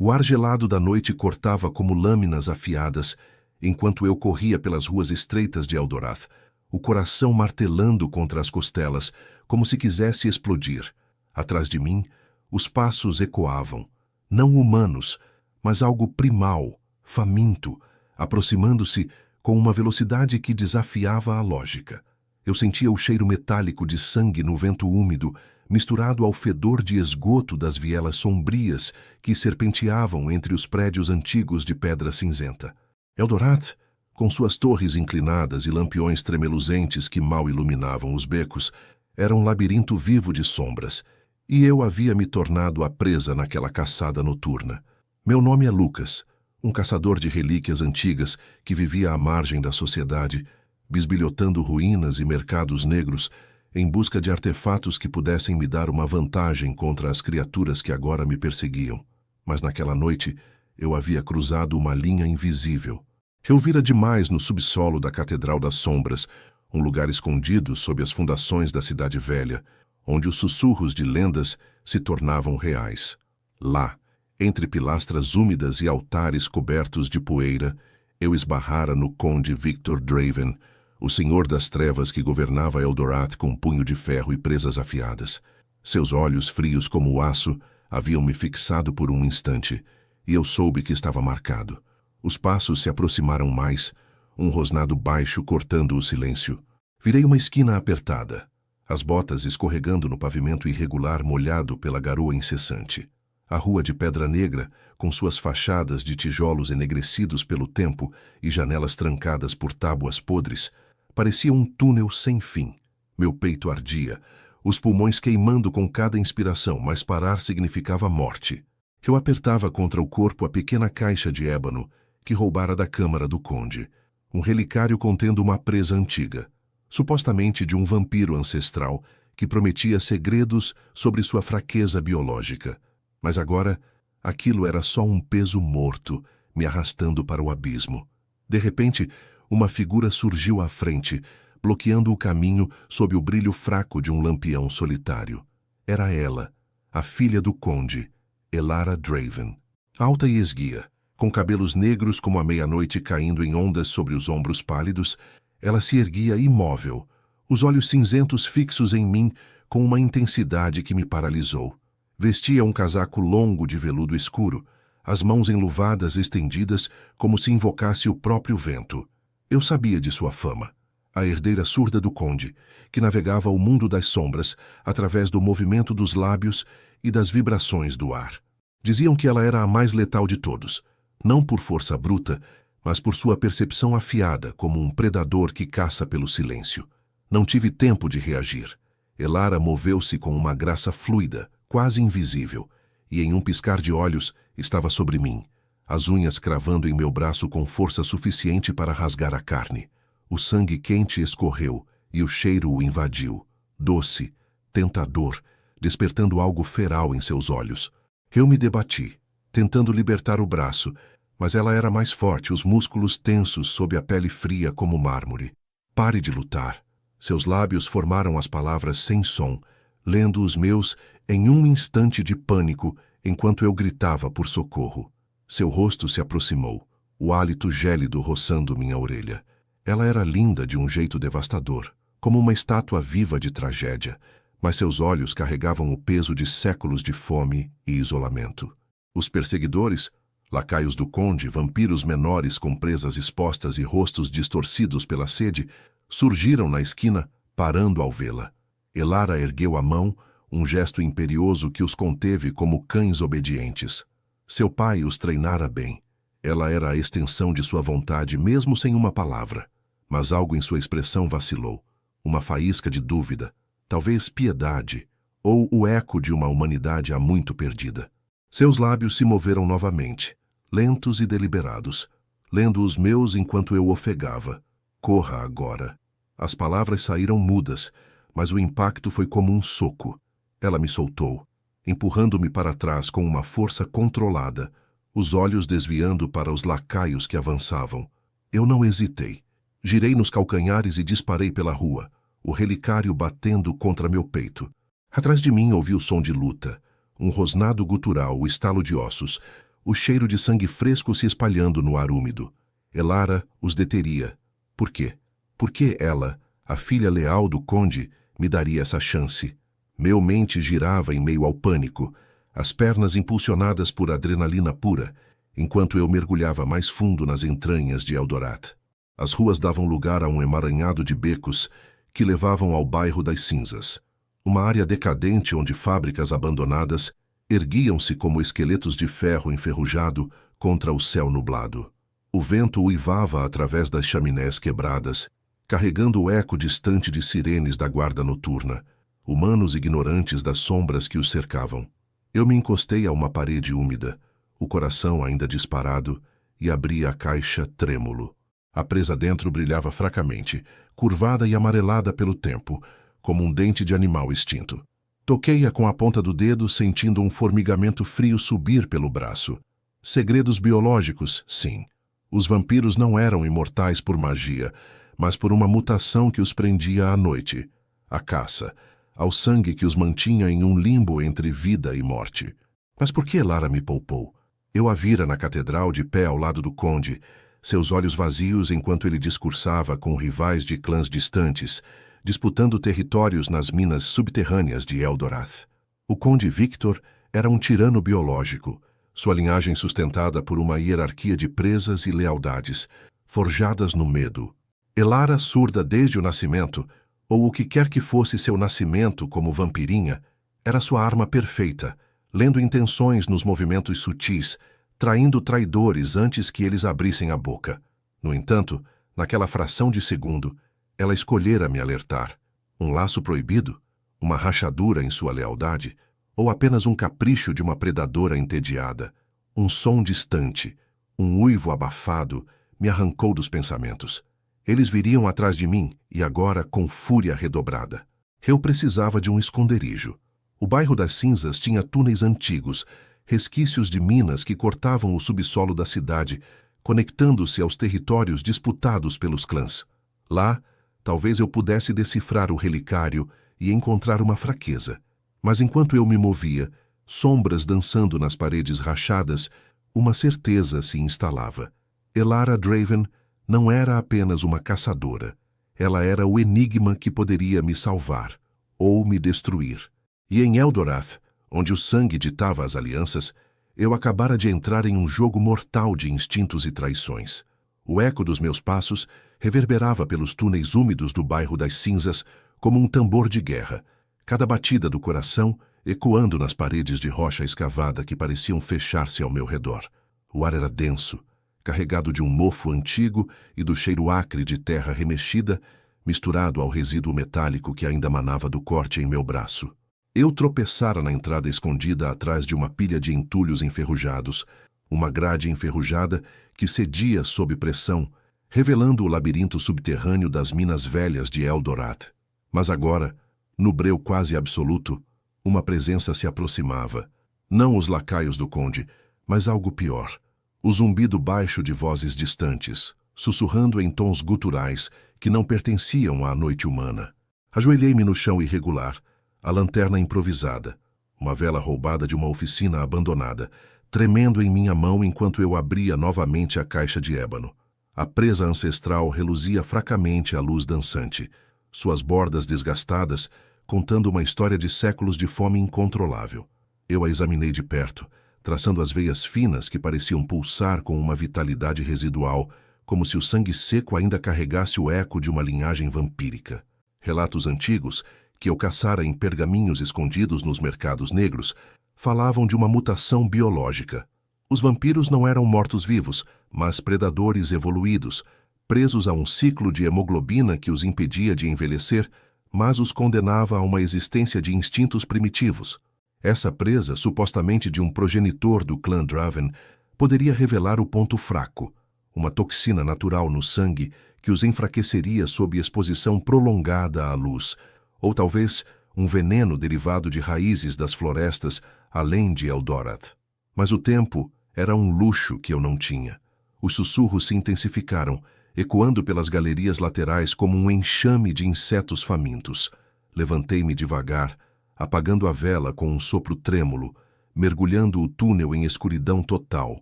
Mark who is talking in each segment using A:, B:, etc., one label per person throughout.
A: O ar gelado da noite cortava como lâminas afiadas, enquanto eu corria pelas ruas estreitas de Eldorath, o coração martelando contra as costelas, como se quisesse explodir. Atrás de mim, os passos ecoavam, não humanos, mas algo primal, faminto, aproximando-se com uma velocidade que desafiava a lógica. Eu sentia o cheiro metálico de sangue no vento úmido, misturado ao fedor de esgoto das vielas sombrias que serpenteavam entre os prédios antigos de pedra cinzenta. Eldorath, com suas torres inclinadas e lampiões tremeluzentes que mal iluminavam os becos, era um labirinto vivo de sombras, e eu havia me tornado a presa naquela caçada noturna. Meu nome é Lucas, um caçador de relíquias antigas que vivia à margem da sociedade, bisbilhotando ruínas e mercados negros em busca de artefatos que pudessem me dar uma vantagem contra as criaturas que agora me perseguiam. Mas naquela noite eu havia cruzado uma linha invisível. Eu vira demais no subsolo da Catedral das Sombras, um lugar escondido sob as fundações da Cidade Velha, onde os sussurros de lendas se tornavam reais. Lá, entre pilastras úmidas e altares cobertos de poeira, eu esbarrara no Conde Victor Draven, o Senhor das Trevas que governava Eldorath com punho de ferro e presas afiadas. Seus olhos, frios como o aço, haviam me fixado por um instante, e eu soube que estava marcado. Os passos se aproximaram mais, um rosnado baixo cortando o silêncio. Virei uma esquina apertada, as botas escorregando no pavimento irregular molhado pela garoa incessante. A rua de pedra negra, com suas fachadas de tijolos enegrecidos pelo tempo e janelas trancadas por tábuas podres, parecia um túnel sem fim. Meu peito ardia, os pulmões queimando com cada inspiração, mas parar significava morte. Eu apertava contra o corpo a pequena caixa de ébano que roubara da câmara do conde, um relicário contendo uma presa antiga, supostamente de um vampiro ancestral que prometia segredos sobre sua fraqueza biológica. Mas agora, aquilo era só um peso morto, me arrastando para o abismo. De repente, uma figura surgiu à frente, bloqueando o caminho sob o brilho fraco de um lampião solitário. Era ela, a filha do conde, Elara Draven. Alta e esguia, com cabelos negros como a meia-noite caindo em ondas sobre os ombros pálidos, ela se erguia imóvel, os olhos cinzentos fixos em mim com uma intensidade que me paralisou. Vestia um casaco longo de veludo escuro, as mãos enluvadas estendidas como se invocasse o próprio vento. Eu sabia de sua fama, a herdeira surda do conde, que navegava o mundo das sombras através do movimento dos lábios e das vibrações do ar. Diziam que ela era a mais letal de todos, não por força bruta, mas por sua percepção afiada como um predador que caça pelo silêncio. Não tive tempo de reagir. Elara moveu-se com uma graça fluida, quase invisível, e em um piscar de olhos estava sobre mim, as unhas cravando em meu braço com força suficiente para rasgar a carne. O sangue quente escorreu e o cheiro o invadiu, doce, tentador, despertando algo feral em seus olhos. Eu me debati, tentando libertar o braço, mas ela era mais forte, os músculos tensos sob a pele fria como mármore. Pare de lutar. Seus lábios formaram as palavras sem som, lendo os meus em um instante de pânico enquanto eu gritava por socorro. Seu rosto se aproximou, o hálito gélido roçando minha orelha. Ela era linda de um jeito devastador, como uma estátua viva de tragédia, mas seus olhos carregavam o peso de séculos de fome e isolamento. Os perseguidores, lacaios do conde, vampiros menores com presas expostas e rostos distorcidos pela sede, surgiram na esquina, parando ao vê-la. Elara ergueu a mão, um gesto imperioso que os conteve como cães obedientes. Seu pai os treinara bem. Ela era a extensão de sua vontade, mesmo sem uma palavra. Mas algo em sua expressão vacilou. Uma faísca de dúvida, talvez piedade, ou o eco de uma humanidade há muito perdida. Seus lábios se moveram novamente, lentos e deliberados, lendo os meus enquanto eu ofegava. Corra agora. As palavras saíram mudas, mas o impacto foi como um soco. Ela me soltou, empurrando-me para trás com uma força controlada, os olhos desviando para os lacaios que avançavam. Eu não hesitei. Girei nos calcanhares e disparei pela rua, o relicário batendo contra meu peito. Atrás de mim ouvi o som de luta, um rosnado gutural, o estalo de ossos, o cheiro de sangue fresco se espalhando no ar úmido. Elara os deteria. Por quê? Por que ela, a filha leal do conde, me daria essa chance? Meu mente girava em meio ao pânico, as pernas impulsionadas por adrenalina pura, enquanto eu mergulhava mais fundo nas entranhas de Eldorath. As ruas davam lugar a um emaranhado de becos que levavam ao bairro das Cinzas, uma área decadente onde fábricas abandonadas erguiam-se como esqueletos de ferro enferrujado contra o céu nublado. O vento uivava através das chaminés quebradas, carregando o eco distante de sirenes da guarda noturna, humanos ignorantes das sombras que os cercavam. Eu me encostei a uma parede úmida, o coração ainda disparado, e abri a caixa trêmulo. A presa dentro brilhava fracamente, curvada e amarelada pelo tempo, como um dente de animal extinto. Toquei-a com a ponta do dedo, sentindo um formigamento frio subir pelo braço. Segredos biológicos, sim. Os vampiros não eram imortais por magia, mas por uma mutação que os prendia à noite, à caça, ao sangue que os mantinha em um limbo entre vida e morte. Mas por que Elara me poupou? Eu a vira na catedral de pé ao lado do conde, seus olhos vazios enquanto ele discursava com rivais de clãs distantes, disputando territórios nas minas subterrâneas de Eldorath. O conde Victor era um tirano biológico, sua linhagem sustentada por uma hierarquia de presas e lealdades, forjadas no medo. Elara, surda desde o nascimento, ou o que quer que fosse seu nascimento como vampirinha, era sua arma perfeita, lendo intenções nos movimentos sutis, traindo traidores antes que eles abrissem a boca. No entanto, naquela fração de segundo, ela escolhera me alertar. Um laço proibido? Uma rachadura em sua lealdade? Ou apenas um capricho de uma predadora entediada? Um som distante, um uivo abafado, me arrancou dos pensamentos. Eles viriam atrás de mim, e agora com fúria redobrada. Eu precisava de um esconderijo. O bairro das Cinzas tinha túneis antigos, resquícios de minas que cortavam o subsolo da cidade, conectando-se aos territórios disputados pelos clãs. Lá, talvez eu pudesse decifrar o relicário e encontrar uma fraqueza. Mas enquanto eu me movia, sombras dançando nas paredes rachadas, uma certeza se instalava. Elara Draven não era apenas uma caçadora. Ela era o enigma que poderia me salvar, ou me destruir. E em Eldorath, onde o sangue ditava as alianças, eu acabara de entrar em um jogo mortal de instintos e traições. O eco dos meus passos reverberava pelos túneis úmidos do bairro das Cinzas como um tambor de guerra, cada batida do coração ecoando nas paredes de rocha escavada que pareciam fechar-se ao meu redor. O ar era denso, carregado de um mofo antigo e do cheiro acre de terra remexida, misturado ao resíduo metálico que ainda manava do corte em meu braço. Eu tropeçara na entrada escondida atrás de uma pilha de entulhos enferrujados, uma grade enferrujada que cedia sob pressão, revelando o labirinto subterrâneo das minas velhas de Eldorath. Mas agora, no breu quase absoluto, uma presença se aproximava. Não os lacaios do conde, mas algo pior. O zumbido baixo de vozes distantes, sussurrando em tons guturais que não pertenciam à noite humana. Ajoelhei-me no chão irregular, a lanterna improvisada, uma vela roubada de uma oficina abandonada, tremendo em minha mão enquanto eu abria novamente a caixa de ébano. A presa ancestral reluzia fracamente à luz dançante, suas bordas desgastadas, contando uma história de séculos de fome incontrolável. Eu a examinei de perto, traçando as veias finas que pareciam pulsar com uma vitalidade residual, como se o sangue seco ainda carregasse o eco de uma linhagem vampírica. Relatos antigos, que eu caçara em pergaminhos escondidos nos mercados negros, falavam de uma mutação biológica. Os vampiros não eram mortos-vivos, mas predadores evoluídos, presos a um ciclo de hemoglobina que os impedia de envelhecer, mas os condenava a uma existência de instintos primitivos. Essa presa, supostamente de um progenitor do clã Draven, poderia revelar o ponto fraco, uma toxina natural no sangue que os enfraqueceria sob exposição prolongada à luz, ou talvez um veneno derivado de raízes das florestas além de Eldorath. Mas o tempo era um luxo que eu não tinha. Os sussurros se intensificaram, ecoando pelas galerias laterais como um enxame de insetos famintos. Levantei-me devagar, apagando a vela com um sopro trêmulo, mergulhando o túnel em escuridão total.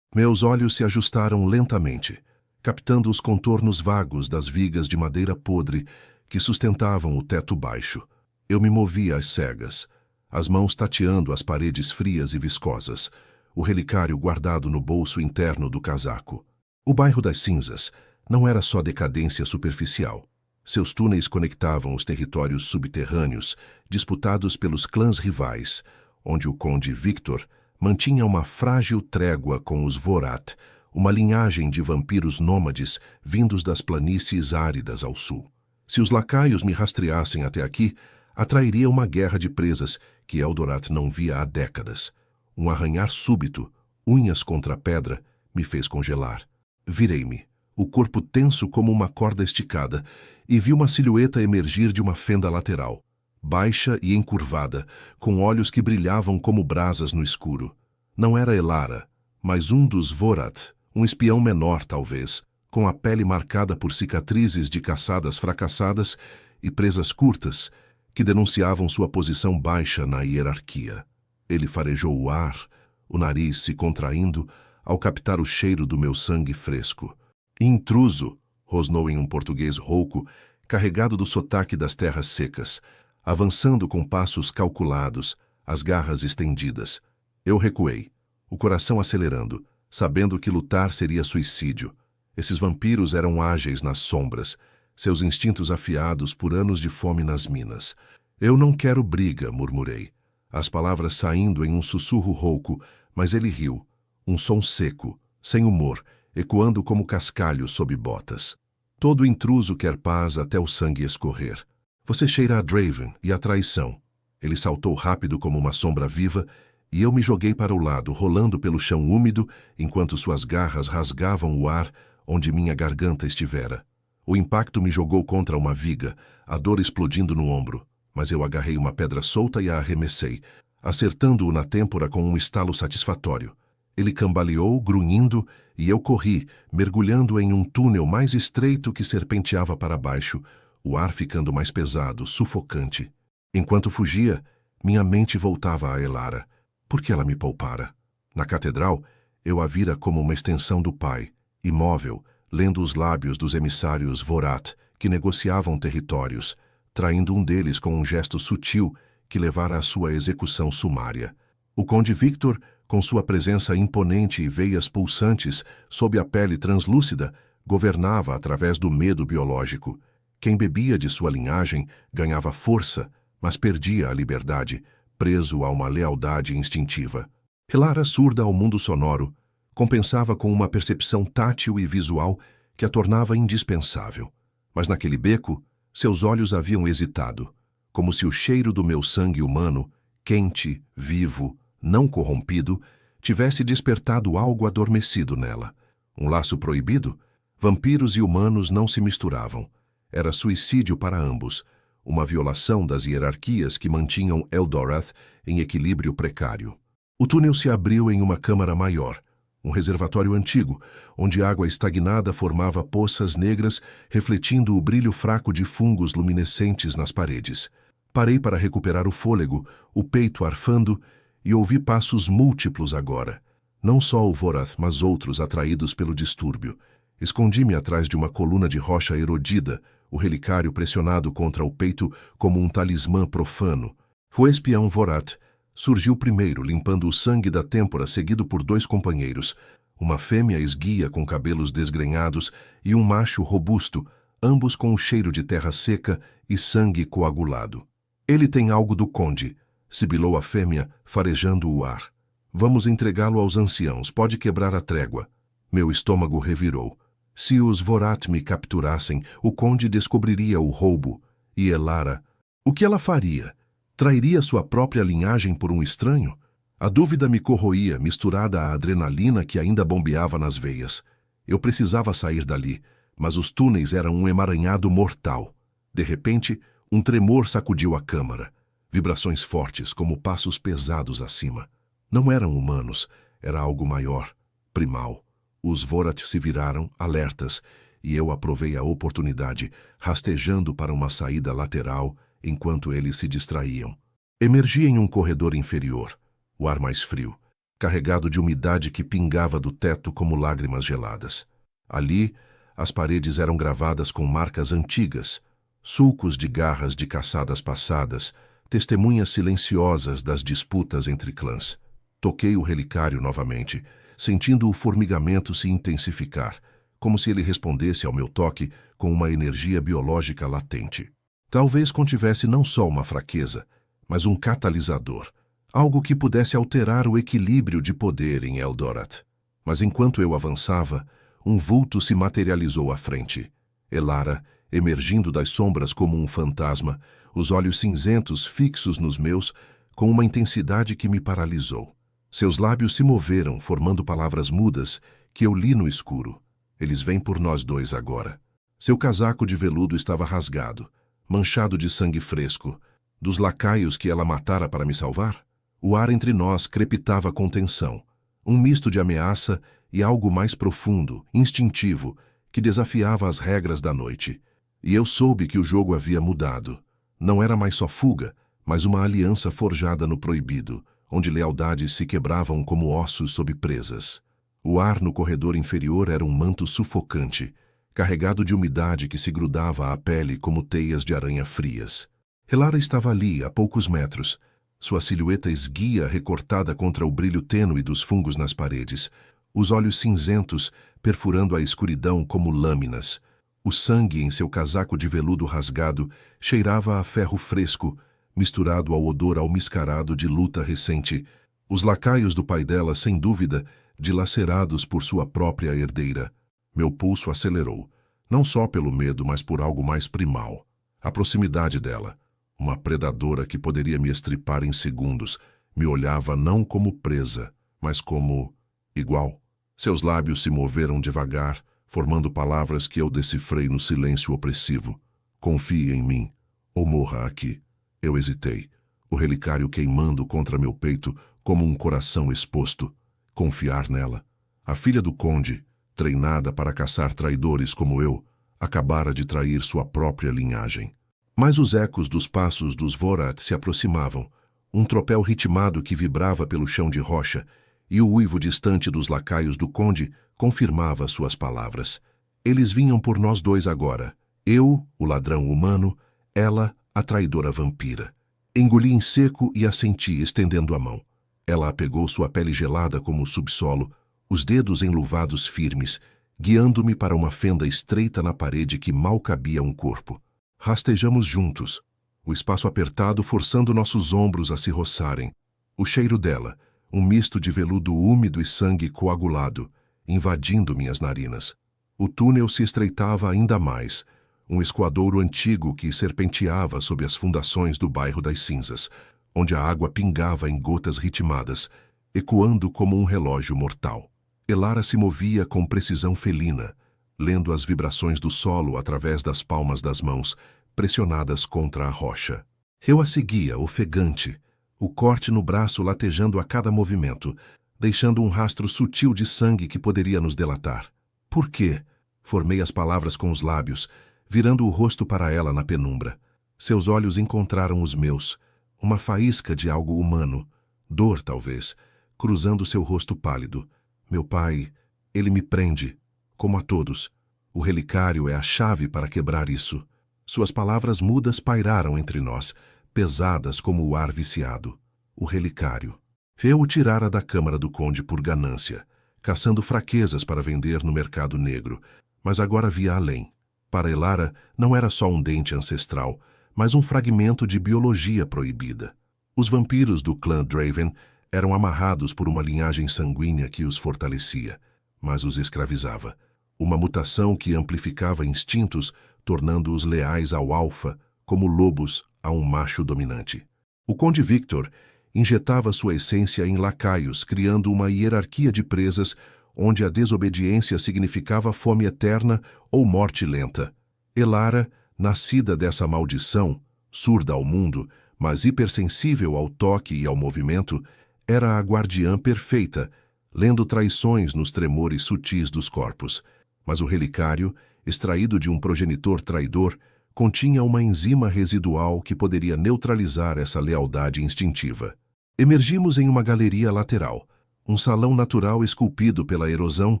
A: Meus olhos se ajustaram lentamente, captando os contornos vagos das vigas de madeira podre que sustentavam o teto baixo. Eu me movia às cegas, as mãos tateando as paredes frias e viscosas, o relicário guardado no bolso interno do casaco. O bairro das Cinzas não era só decadência superficial. Seus túneis conectavam os territórios subterrâneos, disputados pelos clãs rivais, onde o conde Victor mantinha uma frágil trégua com os Vorat, uma linhagem de vampiros nômades vindos das planícies áridas ao sul. Se os lacaios me rastreassem até aqui, atrairia uma guerra de presas que Eldorath não via há décadas. Um arranhar súbito, unhas contra a pedra, me fez congelar. Virei-me, o corpo tenso como uma corda esticada, e vi uma silhueta emergir de uma fenda lateral, baixa e encurvada, com olhos que brilhavam como brasas no escuro. Não era Elara, mas um dos Vorat, um espião menor talvez, com a pele marcada por cicatrizes de caçadas fracassadas e presas curtas, que denunciavam sua posição baixa na hierarquia. Ele farejou o ar, o nariz se contraindo ao captar o cheiro do meu sangue fresco. Intruso, rosnou em um português rouco, carregado do sotaque das terras secas, avançando com passos calculados, as garras estendidas. Eu recuei, o coração acelerando, sabendo que lutar seria suicídio. Esses vampiros eram ágeis nas sombras, seus instintos afiados por anos de fome nas minas. Eu não quero briga, murmurei, as palavras saindo em um sussurro rouco, mas ele riu, um som seco, sem humor, ecoando como cascalho sob botas. Todo intruso quer paz até o sangue escorrer. Você cheira a Draven e a traição. Ele saltou rápido como uma sombra viva, e eu me joguei para o lado, rolando pelo chão úmido, enquanto suas garras rasgavam o ar onde minha garganta estivera. O impacto me jogou contra uma viga, a dor explodindo no ombro, mas eu agarrei uma pedra solta e a arremessei, acertando-o na têmpora com um estalo satisfatório. Ele cambaleou, grunhindo, e eu corri, mergulhando em um túnel mais estreito que serpenteava para baixo, o ar ficando mais pesado, sufocante. Enquanto fugia, minha mente voltava a Elara. Por que ela me poupara? Na catedral, eu a vira como uma extensão do pai, imóvel, lendo os lábios dos emissários Vorat, que negociavam territórios, traindo um deles com um gesto sutil que levara à sua execução sumária. O conde Victor, com sua presença imponente e veias pulsantes sob a pele translúcida, governava através do medo biológico. Quem bebia de sua linhagem ganhava força, mas perdia a liberdade, preso a uma lealdade instintiva. Elara, surda ao mundo sonoro, compensava com uma percepção tátil e visual que a tornava indispensável. Mas naquele beco, seus olhos haviam hesitado, como se o cheiro do meu sangue humano, quente, vivo, não corrompido, tivesse despertado algo adormecido nela. Um laço proibido? Vampiros e humanos não se misturavam. Era suicídio para ambos, uma violação das hierarquias que mantinham Eldorath em equilíbrio precário. O túnel se abriu em uma câmara maior, um reservatório antigo, onde água estagnada formava poças negras, refletindo o brilho fraco de fungos luminescentes nas paredes. Parei para recuperar o fôlego, o peito arfando, e ouvi passos múltiplos agora. Não só o Vorath, mas outros atraídos pelo distúrbio. Escondi-me atrás de uma coluna de rocha erodida, o relicário pressionado contra o peito como um talismã profano. O espião Vorat surgiu primeiro, limpando o sangue da têmpora, seguido por dois companheiros, uma fêmea esguia com cabelos desgrenhados e um macho robusto, ambos com o cheiro de terra seca e sangue coagulado. Ele tem algo do conde, sibilou a fêmea, farejando o ar. Vamos entregá-lo aos anciãos, pode quebrar a trégua. Meu estômago revirou. Se os Vorat me capturassem, o conde descobriria o roubo. E Elara, o que ela faria? Trairia sua própria linhagem por um estranho? A dúvida me corroía, misturada à adrenalina que ainda bombeava nas veias. Eu precisava sair dali, mas os túneis eram um emaranhado mortal. De repente, um tremor sacudiu a câmara. Vibrações fortes, como passos pesados acima. Não eram humanos, era algo maior, primal. Os Vorat se viraram, alertas, e eu aprovei a oportunidade, rastejando para uma saída lateral enquanto eles se distraíam. Emergi em um corredor inferior. o ar mais frio, carregado de umidade que pingava do teto como lágrimas geladas. Ali, as paredes eram gravadas com marcas antigas, sulcos de garras de caçadas passadas, testemunhas silenciosas das disputas entre clãs. Toquei o relicário novamente, sentindo o formigamento se intensificar, como se ele respondesse ao meu toque com uma energia biológica latente. Talvez contivesse não só uma fraqueza, mas um catalisador, algo que pudesse alterar o equilíbrio de poder em Eldorath. Mas enquanto eu avançava, um vulto se materializou à frente. Elara, emergindo das sombras como um fantasma, os olhos cinzentos fixos nos meus, com uma intensidade que me paralisou. Seus lábios se moveram, formando palavras mudas que eu li no escuro. Eles vêm por nós dois agora. Seu casaco de veludo estava rasgado, manchado de sangue fresco. Dos lacaios que ela matara para me salvar? O ar entre nós crepitava com tensão, um misto de ameaça e algo mais profundo, instintivo, que desafiava as regras da noite. E eu soube que o jogo havia mudado. Não era mais só fuga, mas uma aliança forjada no proibido, onde lealdades se quebravam como ossos sob presas. O ar no corredor inferior era um manto sufocante, carregado de umidade que se grudava à pele como teias de aranha frias. Elara estava ali, a poucos metros, sua silhueta esguia recortada contra o brilho tênue dos fungos nas paredes, os olhos cinzentos perfurando a escuridão como lâminas. O sangue em seu casaco de veludo rasgado cheirava a ferro fresco, misturado ao odor almiscarado de luta recente. Os lacaios do pai dela, sem dúvida, dilacerados por sua própria herdeira. Meu pulso acelerou, não só pelo medo, mas por algo mais primal. A proximidade dela, uma predadora que poderia me estripar em segundos, me olhava não como presa, mas como igual. Seus lábios se moveram devagar, formando palavras que eu decifrei no silêncio opressivo. Confie em mim, ou morra aqui. Eu hesitei, o relicário queimando contra meu peito como um coração exposto. Confiar nela. A filha do conde, treinada para caçar traidores como eu, acabara de trair sua própria linhagem. Mas os ecos dos passos dos Vorath se aproximavam, um tropel ritmado que vibrava pelo chão de rocha, e o uivo distante dos lacaios do conde confirmava suas palavras. Eles vinham por nós dois agora. Eu, o ladrão humano, ela, a traidora vampira. Engoli em seco e assenti, estendendo a mão. Ela apegou sua pele gelada como o subsolo, os dedos enluvados firmes, guiando-me para uma fenda estreita na parede que mal cabia um corpo. Rastejamos juntos, o espaço apertado forçando nossos ombros a se roçarem. O cheiro dela, um misto de veludo úmido e sangue coagulado, invadindo minhas narinas. O túnel se estreitava ainda mais, um escoadouro antigo que serpenteava sob as fundações do bairro das cinzas, onde a água pingava em gotas ritmadas, ecoando como um relógio mortal. Elara se movia com precisão felina, lendo as vibrações do solo através das palmas das mãos, pressionadas contra a rocha. Eu a seguia, ofegante, o corte no braço latejando a cada movimento, deixando um rastro sutil de sangue que poderia nos delatar. Por quê? Formei as palavras com os lábios, virando o rosto para ela na penumbra. Seus olhos encontraram os meus, uma faísca de algo humano, dor talvez, cruzando seu rosto pálido. Meu pai, ele me prende, como a todos. O relicário é a chave para quebrar isso. Suas palavras mudas pairaram entre nós, pesadas como o ar viciado. O relicário. Eu o tirara da câmara do conde por ganância, caçando fraquezas para vender no mercado negro, mas agora via além. Para Elara, não era só um dente ancestral, mas um fragmento de biologia proibida. Os vampiros do clã Draven eram amarrados por uma linhagem sanguínea que os fortalecia, mas os escravizava. Uma mutação que amplificava instintos, tornando-os leais ao alfa, como lobos a um macho dominante. O conde Victor injetava sua essência em lacaios, criando uma hierarquia de presas onde a desobediência significava fome eterna ou morte lenta. Elara, nascida dessa maldição, surda ao mundo, mas hipersensível ao toque e ao movimento, era a guardiã perfeita, lendo traições nos tremores sutis dos corpos. Mas o relicário, extraído de um progenitor traidor, continha uma enzima residual que poderia neutralizar essa lealdade instintiva. Emergimos em uma galeria lateral, um salão natural esculpido pela erosão,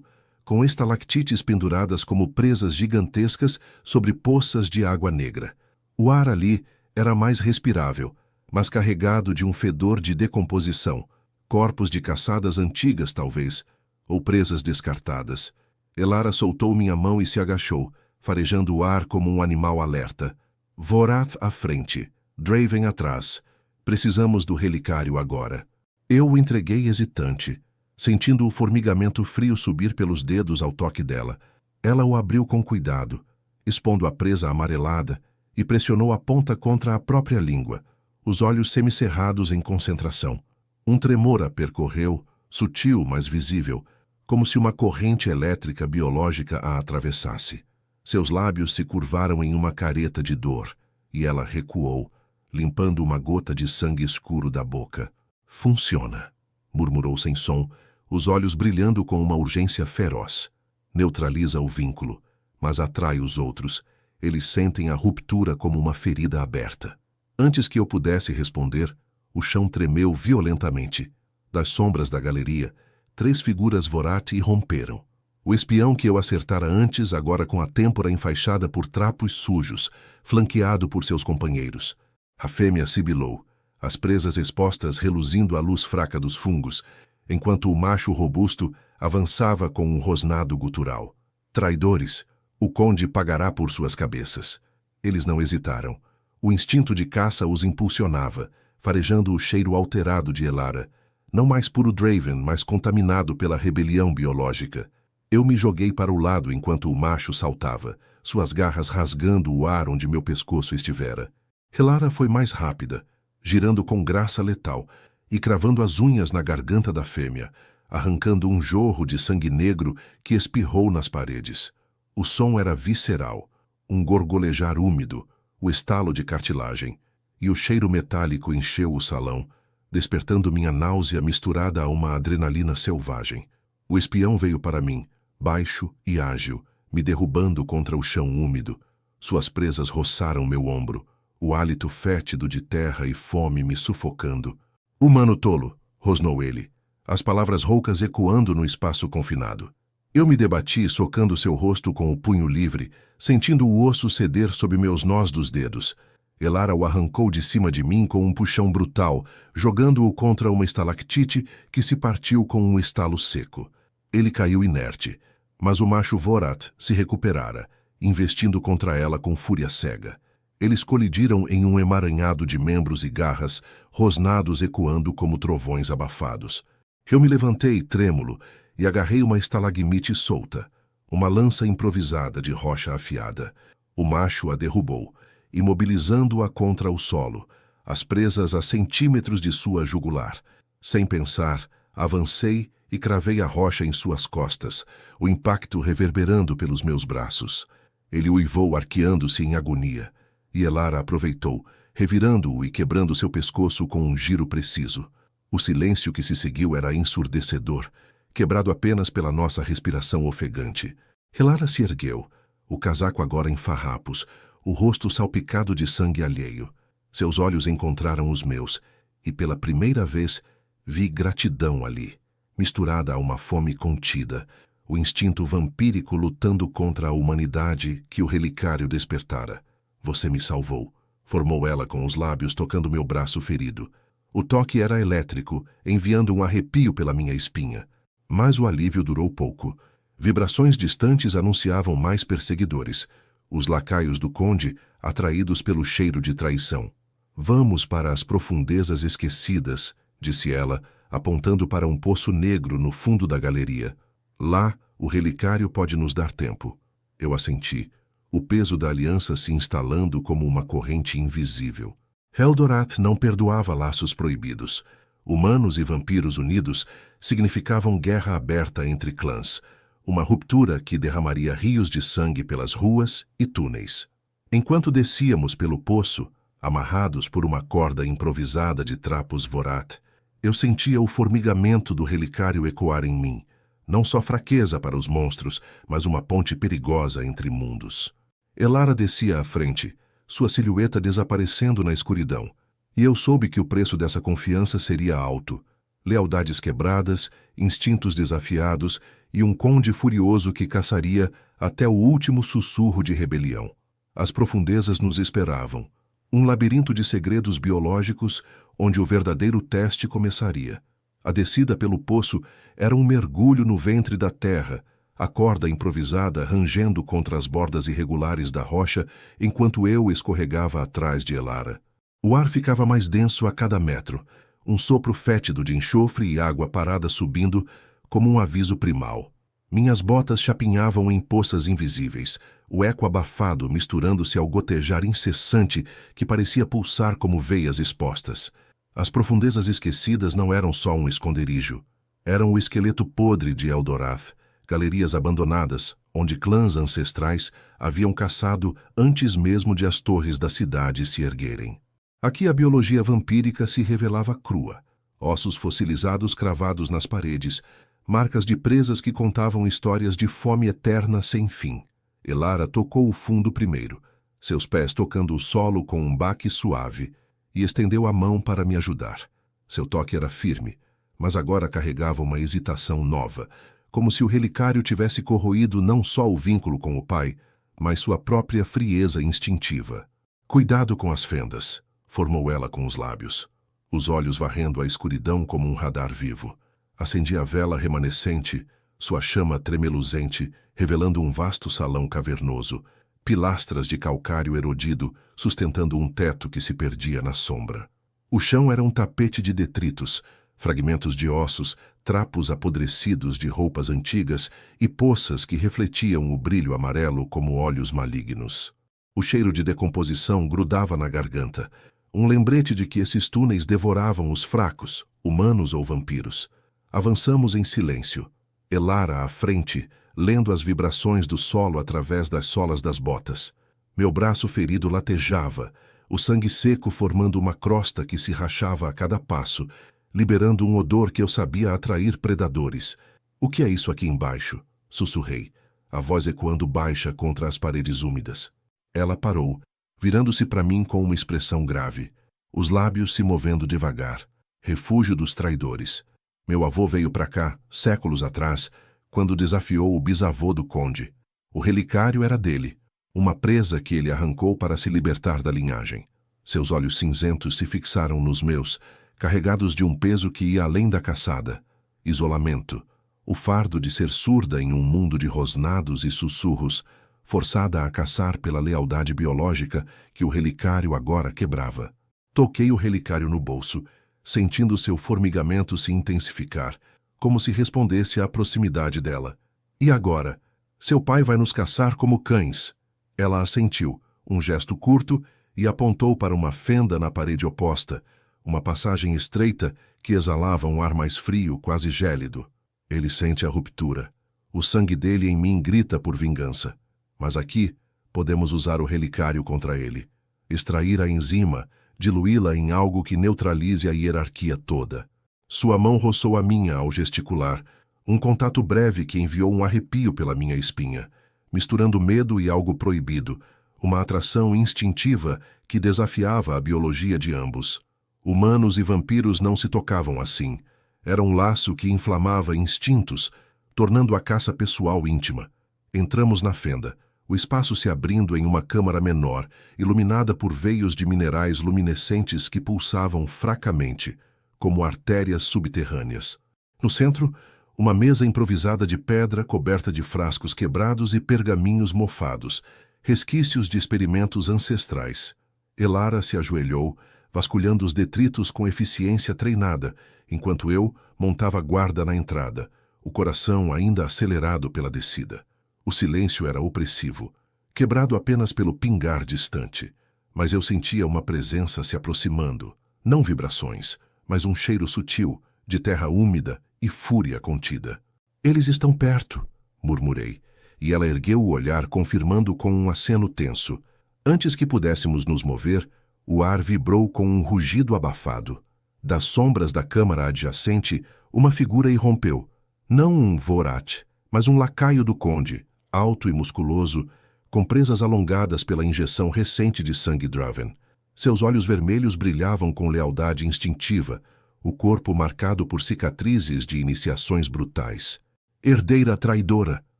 A: com estalactites penduradas como presas gigantescas sobre poças de água negra. O ar ali era mais respirável, mas carregado de um fedor de decomposição, corpos de caçadas antigas talvez, ou presas descartadas. Elara soltou minha mão e se agachou, farejando o ar como um animal alerta. Vorath à frente, Draven atrás. Precisamos do relicário agora. Eu o entreguei hesitante, sentindo o formigamento frio subir pelos dedos ao toque dela. Ela o abriu com cuidado, expondo a presa amarelada, e pressionou a ponta contra a própria língua, os olhos semicerrados em concentração. Um tremor a percorreu, sutil, mas visível, como se uma corrente elétrica biológica a atravessasse. Seus lábios se curvaram em uma careta de dor, e ela recuou, limpando uma gota de sangue escuro da boca. Funciona, murmurou sem som, os olhos brilhando com uma urgência feroz. Neutraliza o vínculo, mas atrai os outros. Eles sentem a ruptura como uma ferida aberta. Antes que eu pudesse responder, o chão tremeu violentamente. Das sombras da galeria, 3 figuras Vorath irromperam. O espião que eu acertara antes, agora com a têmpora enfaixada por trapos sujos, flanqueado por seus companheiros. A fêmea sibilou, as presas expostas reluzindo à luz fraca dos fungos, enquanto o macho robusto avançava com um rosnado gutural. Traidores, o conde pagará por suas cabeças. Eles não hesitaram. O instinto de caça os impulsionava, farejando o cheiro alterado de Elara, não mais puro Draven, mas contaminado pela rebelião biológica. Eu me joguei para o lado enquanto o macho saltava, suas garras rasgando o ar onde meu pescoço estivera. Elara foi mais rápida, girando com graça letal e cravando as unhas na garganta da fêmea, arrancando um jorro de sangue negro que espirrou nas paredes. O som era visceral, um gorgolejar úmido, o estalo de cartilagem, e o cheiro metálico encheu o salão, despertando minha náusea misturada a uma adrenalina selvagem. O espião veio para mim, baixo e ágil, me derrubando contra o chão úmido. Suas presas roçaram meu ombro, o hálito fétido de terra e fome me sufocando. "Humano tolo", rosnou ele, as palavras roucas ecoando no espaço confinado. Eu me debati, socando seu rosto com o punho livre, sentindo o osso ceder sob meus nós dos dedos. Elara o arrancou de cima de mim com um puxão brutal, jogando-o contra uma estalactite que se partiu com um estalo seco. Ele caiu inerte, mas o macho Vorath se recuperara, investindo contra ela com fúria cega. Eles colidiram em um emaranhado de membros e garras, rosnados ecoando como trovões abafados. Eu me levantei, trêmulo, e agarrei uma estalagmite solta, uma lança improvisada de rocha afiada. O macho a derrubou, imobilizando-a contra o solo, as presas a centímetros de sua jugular. Sem pensar, avancei e cravei a rocha em suas costas, o impacto reverberando pelos meus braços. Ele uivou arqueando-se em agonia, e Elara aproveitou, revirando-o e quebrando seu pescoço com um giro preciso. O silêncio que se seguiu era ensurdecedor, quebrado apenas pela nossa respiração ofegante. Elara se ergueu, o casaco agora em farrapos, o rosto salpicado de sangue alheio. Seus olhos encontraram os meus, e pela primeira vez vi gratidão ali, misturada a uma fome contida, o instinto vampírico lutando contra a humanidade que o relicário despertara. "Você me salvou", formou ela com os lábios tocando meu braço ferido. O toque era elétrico, enviando um arrepio pela minha espinha. Mas o alívio durou pouco. Vibrações distantes anunciavam mais perseguidores, os lacaios do conde, atraídos pelo cheiro de traição. "Vamos para as profundezas esquecidas", disse ela, apontando para um poço negro no fundo da galeria. "Lá, o relicário pode nos dar tempo." Eu assenti, o peso da aliança se instalando como uma corrente invisível. Heldorath não perdoava laços proibidos. Humanos e vampiros unidos significavam guerra aberta entre clãs, uma ruptura que derramaria rios de sangue pelas ruas e túneis. Enquanto descíamos pelo poço, amarrados por uma corda improvisada de trapos Vorath, eu sentia o formigamento do relicário ecoar em mim, não só fraqueza para os monstros, mas uma ponte perigosa entre mundos. Elara descia à frente, sua silhueta desaparecendo na escuridão. E eu soube que o preço dessa confiança seria alto. Lealdades quebradas, instintos desafiados e um conde furioso que caçaria até o último sussurro de rebelião. As profundezas nos esperavam. Um labirinto de segredos biológicos onde o verdadeiro teste começaria. A descida pelo poço era um mergulho no ventre da terra, a corda improvisada rangendo contra as bordas irregulares da rocha enquanto eu escorregava atrás de Elara. O ar ficava mais denso a cada metro, um sopro fétido de enxofre e água parada subindo como um aviso primal. Minhas botas chapinhavam em poças invisíveis, o eco abafado misturando-se ao gotejar incessante que parecia pulsar como veias expostas. As profundezas esquecidas não eram só um esconderijo. Eram o esqueleto podre de Eldorath, galerias abandonadas, onde clãs ancestrais haviam caçado antes mesmo de as torres da cidade se erguerem. Aqui a biologia vampírica se revelava crua. Ossos fossilizados cravados nas paredes, marcas de presas que contavam histórias de fome eterna sem fim. Elara tocou o fundo primeiro, seus pés tocando o solo com um baque suave, e estendeu a mão para me ajudar. Seu toque era firme, mas agora carregava uma hesitação nova, como se o relicário tivesse corroído não só o vínculo com o pai, mas sua própria frieza instintiva. Cuidado com as fendas, formou ela com os lábios, os olhos varrendo a escuridão como um radar vivo. Acendi a vela remanescente, sua chama tremeluzente, revelando um vasto salão cavernoso, pilastras de calcário erodido, sustentando um teto que se perdia na sombra. O chão era um tapete de detritos, fragmentos de ossos, trapos apodrecidos de roupas antigas e poças que refletiam o brilho amarelo como olhos malignos. O cheiro de decomposição grudava na garganta, um lembrete de que esses túneis devoravam os fracos, humanos ou vampiros. Avançamos em silêncio, Elara à frente, lendo as vibrações do solo através das solas das botas. Meu braço ferido latejava, o sangue seco formando uma crosta que se rachava a cada passo, liberando um odor que eu sabia atrair predadores. "O que é isso aqui embaixo?" sussurrei, a voz ecoando baixa contra as paredes úmidas. Ela parou, virando-se para mim com uma expressão grave, os lábios se movendo devagar. Refúgio dos traidores. Meu avô veio para cá, séculos atrás, quando desafiou o bisavô do conde. O relicário era dele, uma presa que ele arrancou para se libertar da linhagem. Seus olhos cinzentos se fixaram nos meus, carregados de um peso que ia além da caçada. Isolamento, o fardo de ser surda em um mundo de rosnados e sussurros, forçada a caçar pela lealdade biológica que o relicário agora quebrava. Toquei o relicário no bolso, sentindo seu formigamento se intensificar, como se respondesse à proximidade dela. "E agora? Seu pai vai nos caçar como cães." Ela assentiu, um gesto curto, e apontou para uma fenda na parede oposta, uma passagem estreita que exalava um ar mais frio, quase gélido. Ele sente a ruptura. O sangue dele em mim grita por vingança. Mas aqui podemos usar o relicário contra ele. Extrair a enzima, diluí-la em algo que neutralize a hierarquia toda. Sua mão roçou a minha ao gesticular, um contato breve que enviou um arrepio pela minha espinha, misturando medo e algo proibido, uma atração instintiva que desafiava a biologia de ambos. Humanos e vampiros não se tocavam assim. Era um laço que inflamava instintos, tornando a caça pessoal íntima. Entramos na fenda, o espaço se abrindo em uma câmara menor, iluminada por veios de minerais luminescentes que pulsavam fracamente, como artérias subterrâneas. No centro, uma mesa improvisada de pedra coberta de frascos quebrados e pergaminhos mofados, resquícios de experimentos ancestrais. Elara se ajoelhou, vasculhando os detritos com eficiência treinada, enquanto eu montava guarda na entrada, o coração ainda acelerado pela descida. O silêncio era opressivo, quebrado apenas pelo pingar distante, mas eu sentia uma presença se aproximando, não vibrações, mas um cheiro sutil, de terra úmida e fúria contida. "Eles estão perto", murmurei, e ela ergueu o olhar confirmando com um aceno tenso. Antes que pudéssemos nos mover, o ar vibrou com um rugido abafado. Das sombras da câmara adjacente, uma figura irrompeu. Não um Vorat, mas um lacaio do conde, alto e musculoso, com presas alongadas pela injeção recente de sangue Draven. Seus olhos vermelhos brilhavam com lealdade instintiva, o corpo marcado por cicatrizes de iniciações brutais. Herdeira traidora,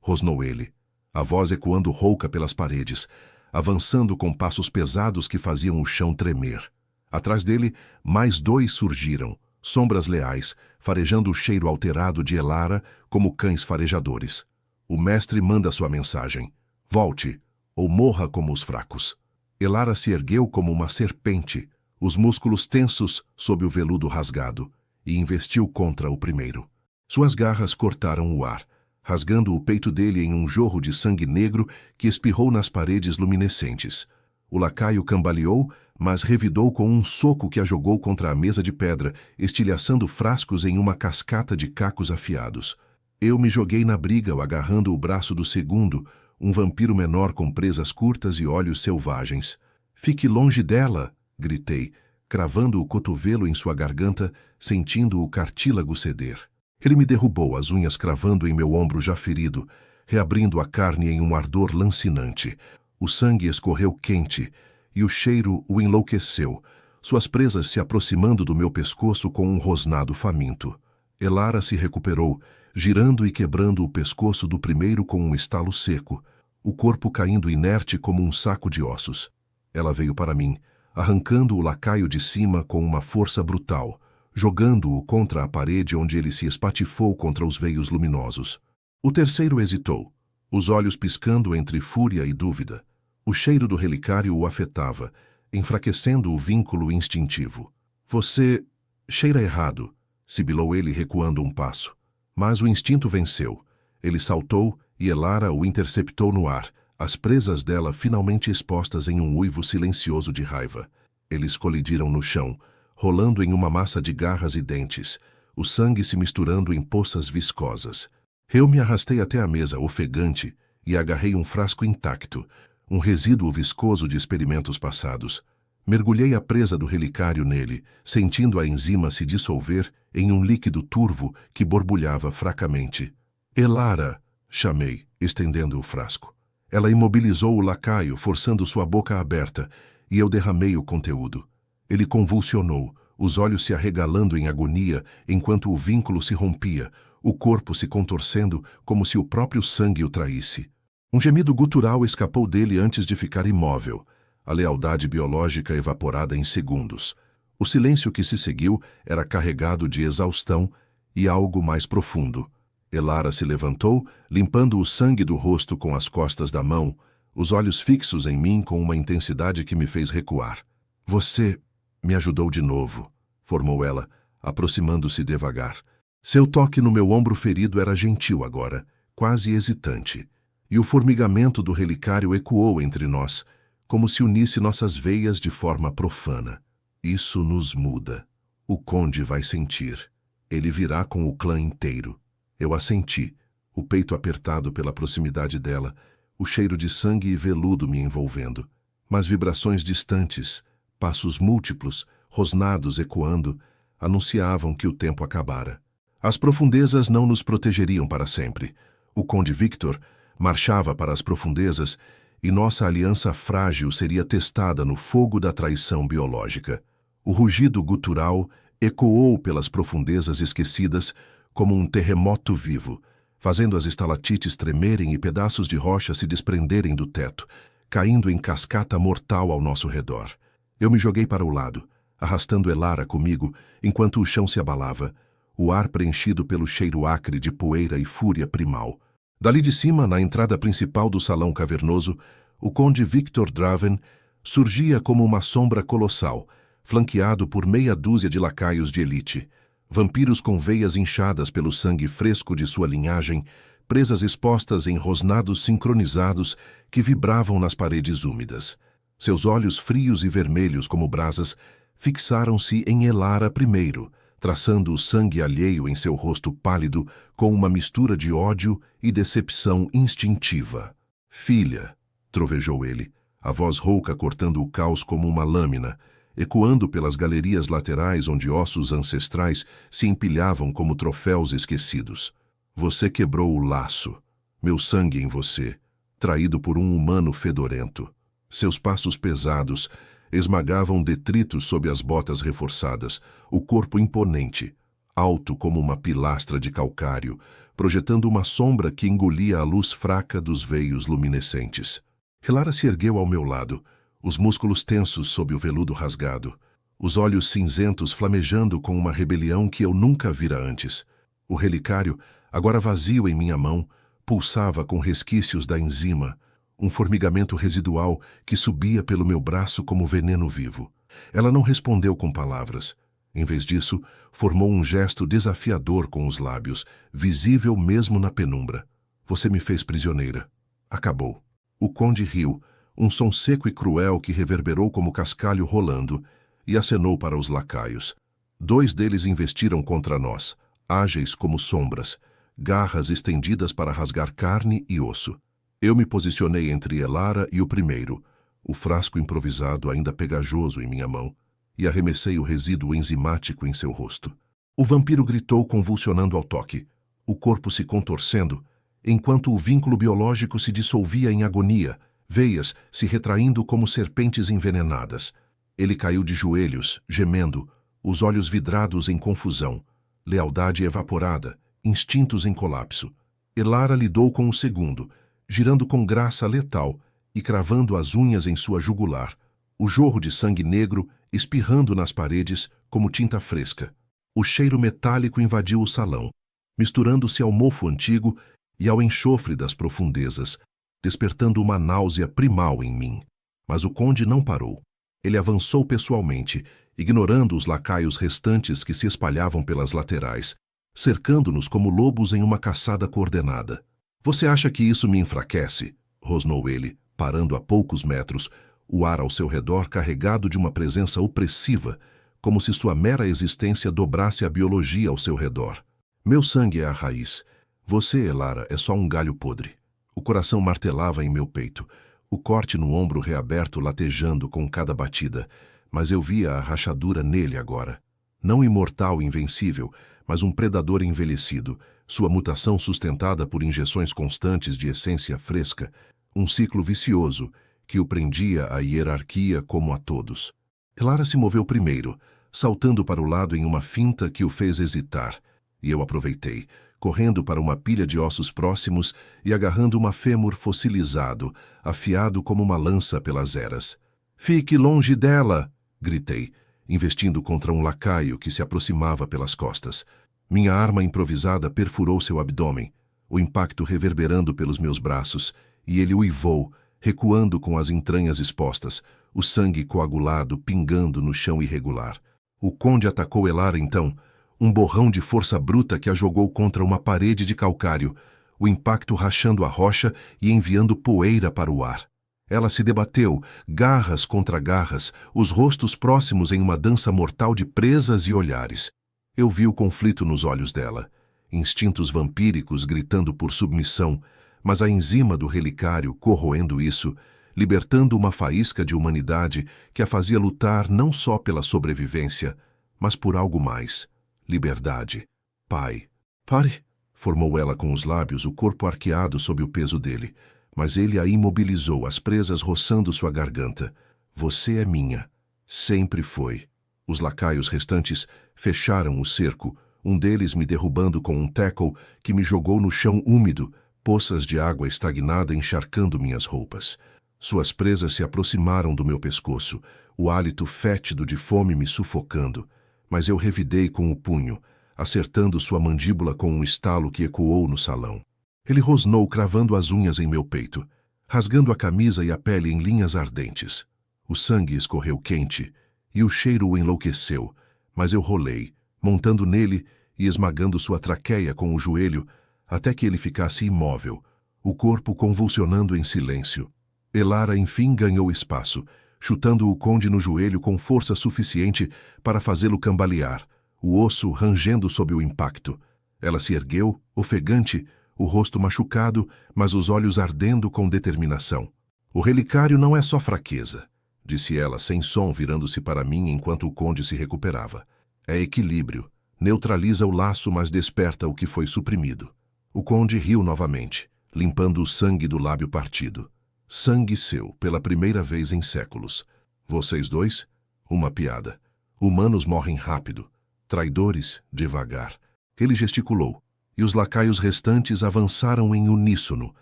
A: rosnou ele, a voz ecoando rouca pelas paredes, avançando com passos pesados que faziam o chão tremer. Atrás dele, mais 2 surgiram, sombras leais, farejando o cheiro alterado de Elara como cães farejadores. O mestre manda sua mensagem. Volte, ou morra como os fracos. Elara se ergueu como uma serpente, os músculos tensos sob o veludo rasgado, e investiu contra o primeiro. Suas garras cortaram o ar, rasgando o peito dele em um jorro de sangue negro que espirrou nas paredes luminescentes. O lacaio cambaleou, mas revidou com um soco que a jogou contra a mesa de pedra, estilhaçando frascos em uma cascata de cacos afiados. Eu me joguei na briga, agarrando o braço do segundo, um vampiro menor com presas curtas e olhos selvagens. Fique longe dela, gritei, cravando o cotovelo em sua garganta, sentindo o cartílago ceder. Ele me derrubou, as unhas cravando em meu ombro já ferido, reabrindo a carne em um ardor lancinante. O sangue escorreu quente, e o cheiro o enlouqueceu, suas presas se aproximando do meu pescoço com um rosnado faminto. Elara se recuperou, girando e quebrando o pescoço do primeiro com um estalo seco, o corpo caindo inerte como um saco de ossos. Ela veio para mim, arrancando o lacaio de cima com uma força brutal, jogando-o contra a parede onde ele se espatifou contra os veios luminosos. O terceiro hesitou, os olhos piscando entre fúria e dúvida. O cheiro do relicário o afetava, enfraquecendo o vínculo instintivo. Você cheira errado, sibilou ele recuando um passo. Mas o instinto venceu. Ele saltou e Elara o interceptou no ar, as presas dela finalmente expostas em um uivo silencioso de raiva. Eles colidiram no chão, rolando em uma massa de garras e dentes, o sangue se misturando em poças viscosas. Eu me arrastei até a mesa, ofegante, e agarrei um frasco intacto, um resíduo viscoso de experimentos passados. Mergulhei a presa do relicário nele, sentindo a enzima se dissolver em um líquido turvo que borbulhava fracamente. Elara, chamei, estendendo o frasco. Ela imobilizou o lacaio, forçando sua boca aberta, e eu derramei o conteúdo. Ele convulsionou, os olhos se arregalando em agonia enquanto o vínculo se rompia, o corpo se contorcendo como se o próprio sangue o traísse. Um gemido gutural escapou dele antes de ficar imóvel, a lealdade biológica evaporada em segundos. O silêncio que se seguiu era carregado de exaustão e algo mais profundo. Elara se levantou, limpando o sangue do rosto com as costas da mão, os olhos fixos em mim com uma intensidade que me fez recuar. Você me ajudou de novo, formou ela, aproximando-se devagar. Seu toque no meu ombro ferido era gentil agora, quase hesitante, e o formigamento do relicário ecoou entre nós, como se unisse nossas veias de forma profana. Isso nos muda. O conde vai sentir. Ele virá com o clã inteiro. Eu assenti, o peito apertado pela proximidade dela, o cheiro de sangue e veludo me envolvendo. Mas vibrações distantes, passos múltiplos, rosnados ecoando, anunciavam que o tempo acabara. As profundezas não nos protegeriam para sempre. O conde Victor marchava para as profundezas e nossa aliança frágil seria testada no fogo da traição biológica. O rugido gutural ecoou pelas profundezas esquecidas como um terremoto vivo, fazendo as estalactites tremerem e pedaços de rocha se desprenderem do teto, caindo em cascata mortal ao nosso redor. Eu me joguei para o lado, arrastando Elara comigo, enquanto o chão se abalava, o ar preenchido pelo cheiro acre de poeira e fúria primal. Dali de cima, na entrada principal do salão cavernoso, o conde Victor Draven surgia como uma sombra colossal, flanqueado por meia dúzia de lacaios de elite, vampiros com veias inchadas pelo sangue fresco de sua linhagem, presas expostas em rosnados sincronizados que vibravam nas paredes úmidas. Seus olhos frios e vermelhos como brasas fixaram-se em Elara primeiro, traçando o sangue alheio em seu rosto pálido com uma mistura de ódio e decepção instintiva. Filha, trovejou ele, a voz rouca cortando o caos como uma lâmina, ecoando pelas galerias laterais onde ossos ancestrais se empilhavam como troféus esquecidos. Você quebrou o laço, meu sangue em você, traído por um humano fedorento. Seus passos pesados, Esmagavam detritos sob as botas reforçadas, o corpo imponente, alto como uma pilastra de calcário, projetando uma sombra que engolia a luz fraca dos veios luminescentes. Elara se ergueu ao meu lado, os músculos tensos sob o veludo rasgado, os olhos cinzentos flamejando com uma rebelião que eu nunca vira antes. O relicário, agora vazio em minha mão, pulsava com resquícios da enzima, um formigamento residual que subia pelo meu braço como veneno vivo. Ela não respondeu com palavras. Em vez disso, formou um gesto desafiador com os lábios, visível mesmo na penumbra. Você me fez prisioneira. Acabou. O conde riu, um som seco e cruel que reverberou como cascalho rolando, e acenou para os lacaios. 2 deles investiram contra nós, ágeis como sombras, garras estendidas para rasgar carne e osso. Eu me posicionei entre Elara e o primeiro, o frasco improvisado ainda pegajoso em minha mão, e arremessei o resíduo enzimático em seu rosto. O vampiro gritou convulsionando ao toque, o corpo se contorcendo, enquanto o vínculo biológico se dissolvia em agonia, veias se retraindo como serpentes envenenadas. Ele caiu de joelhos, gemendo, os olhos vidrados em confusão, lealdade evaporada, instintos em colapso. Elara lidou com o segundo, girando com graça letal e cravando as unhas em sua jugular, o jorro de sangue negro espirrando nas paredes como tinta fresca. O cheiro metálico invadiu o salão, misturando-se ao mofo antigo e ao enxofre das profundezas, despertando uma náusea primal em mim. Mas o conde não parou. Ele avançou pessoalmente, ignorando os lacaios restantes que se espalhavam pelas laterais, cercando-nos como lobos em uma caçada coordenada. Você acha que isso me enfraquece? Rosnou ele, parando a poucos metros, o ar ao seu redor carregado de uma presença opressiva, como se sua mera existência dobrasse a biologia ao seu redor. Meu sangue é a raiz. Você, Elara, é só um galho podre. O coração martelava em meu peito, o corte no ombro reaberto latejando com cada batida, mas eu via a rachadura nele agora. Não imortal invencível, mas um predador envelhecido, sua mutação sustentada por injeções constantes de essência fresca, um ciclo vicioso que o prendia à hierarquia como a todos. Elara se moveu primeiro, saltando para o lado em uma finta que o fez hesitar, e eu aproveitei, correndo para uma pilha de ossos próximos e agarrando uma fêmur fossilizado, afiado como uma lança pelas eras. "Fique longe dela!" gritei, investindo contra um lacaio que se aproximava pelas costas. Minha arma improvisada perfurou seu abdômen, o impacto reverberando pelos meus braços, e ele uivou, recuando com as entranhas expostas, o sangue coagulado pingando no chão irregular. O conde atacou Elara então, um borrão de força bruta que a jogou contra uma parede de calcário, o impacto rachando a rocha e enviando poeira para o ar. Ela se debateu, garras contra garras, os rostos próximos em uma dança mortal de presas e olhares. Eu vi o conflito nos olhos dela, instintos vampíricos gritando por submissão, mas a enzima do relicário corroendo isso, libertando uma faísca de humanidade que a fazia lutar não só pela sobrevivência, mas por algo mais. Liberdade. Pai. Pare, formou ela com os lábios, o corpo arqueado sob o peso dele, mas ele a imobilizou, as presas roçando sua garganta. Você é minha. Sempre foi. Os lacaios restantes fecharam o cerco, um deles me derrubando com um tackle que me jogou no chão úmido, poças de água estagnada encharcando minhas roupas. Suas presas se aproximaram do meu pescoço, o hálito fétido de fome me sufocando, mas eu revidei com o punho, acertando sua mandíbula com um estalo que ecoou no salão. Ele rosnou cravando as unhas em meu peito, rasgando a camisa e a pele em linhas ardentes. O sangue escorreu quente, e o cheiro o enlouqueceu, mas eu rolei, montando nele e esmagando sua traqueia com o joelho, até que ele ficasse imóvel, o corpo convulsionando em silêncio. Elara enfim ganhou espaço, chutando o conde no joelho com força suficiente para fazê-lo cambalear, o osso rangendo sob o impacto. Ela se ergueu, ofegante, o rosto machucado, mas os olhos ardendo com determinação. "O relicário não é só fraqueza", disse ela sem som, virando-se para mim enquanto o conde se recuperava. "É equilíbrio. Neutraliza o laço, mas desperta o que foi suprimido." O conde riu novamente, limpando o sangue do lábio partido. Sangue seu, pela primeira vez em séculos. Vocês dois? Uma piada. Humanos morrem rápido. Traidores, devagar. Ele gesticulou, e os lacaios restantes avançaram em uníssono,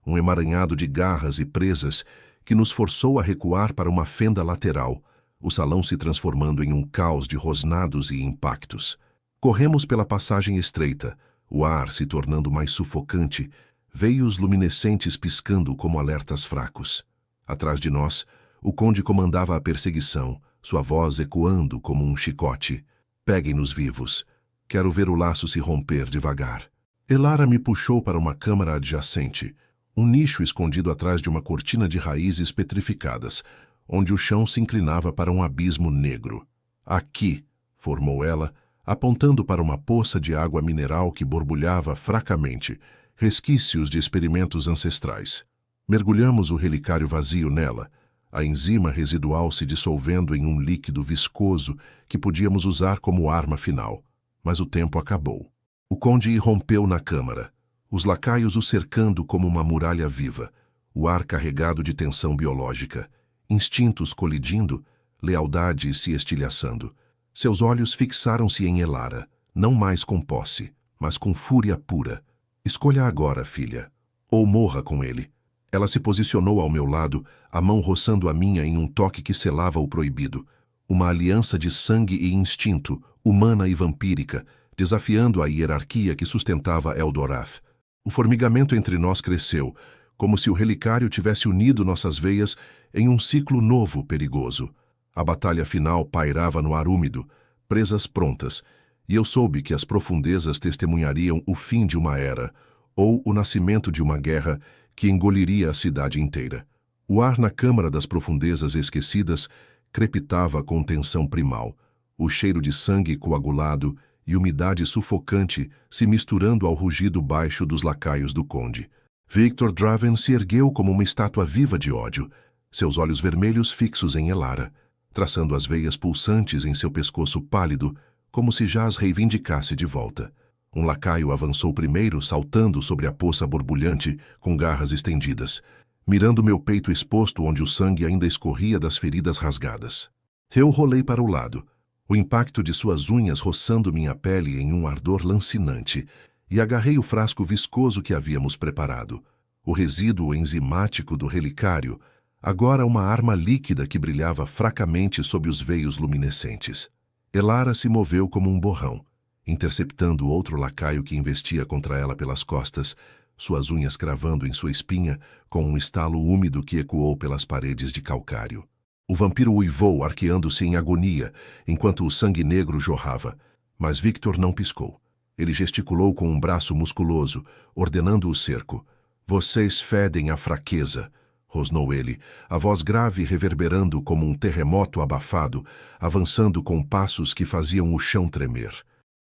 A: um emaranhado de garras e presas que nos forçou a recuar para uma fenda lateral, o salão se transformando em um caos de rosnados e impactos. Corremos pela passagem estreita, o ar se tornando mais sufocante, veios luminescentes piscando como alertas fracos. Atrás de nós, o conde comandava a perseguição, sua voz ecoando como um chicote. Peguem-nos vivos. Quero ver o laço se romper devagar. Elara me puxou para uma câmara adjacente, um nicho escondido atrás de uma cortina de raízes petrificadas, onde o chão se inclinava para um abismo negro. Aqui, formou ela, apontando para uma poça de água mineral que borbulhava fracamente, resquícios de experimentos ancestrais. Mergulhamos o relicário vazio nela, a enzima residual se dissolvendo em um líquido viscoso que podíamos usar como arma final. Mas o tempo acabou. O conde irrompeu na câmara, os lacaios o cercando como uma muralha viva, o ar carregado de tensão biológica, instintos colidindo, lealdade se estilhaçando. Seus olhos fixaram-se em Elara, não mais com posse, mas com fúria pura. Escolha agora, filha, ou morra com ele. Ela se posicionou ao meu lado, a mão roçando a minha em um toque que selava o proibido. Uma aliança de sangue e instinto, humana e vampírica, desafiando a hierarquia que sustentava Eldorath. O formigamento entre nós cresceu, como se o relicário tivesse unido nossas veias em um ciclo novo perigoso. A batalha final pairava no ar úmido, presas prontas, e eu soube que as profundezas testemunhariam o fim de uma era, ou o nascimento de uma guerra que engoliria a cidade inteira. O ar na câmara das profundezas esquecidas crepitava com tensão primal, o cheiro de sangue coagulado e umidade sufocante se misturando ao rugido baixo dos lacaios do conde. Victor Draven se ergueu como uma estátua viva de ódio, seus olhos vermelhos fixos em Elara, traçando as veias pulsantes em seu pescoço pálido, como se já as reivindicasse de volta. Um lacaio avançou primeiro, saltando sobre a poça borbulhante, com garras estendidas, mirando meu peito exposto onde o sangue ainda escorria das feridas rasgadas. Eu rolei para o lado, o impacto de suas unhas roçando minha pele em um ardor lancinante, e agarrei o frasco viscoso que havíamos preparado, o resíduo enzimático do relicário, agora uma arma líquida que brilhava fracamente sob os veios luminescentes. Elara se moveu como um borrão, interceptando outro lacaio que investia contra ela pelas costas, suas unhas cravando em sua espinha com um estalo úmido que ecoou pelas paredes de calcário. O vampiro uivou, arqueando-se em agonia, enquanto o sangue negro jorrava, mas Victor não piscou. Ele gesticulou com um braço musculoso, ordenando o cerco. "Vocês fedem a fraqueza", rosnou ele, a voz grave reverberando como um terremoto abafado, avançando com passos que faziam o chão tremer.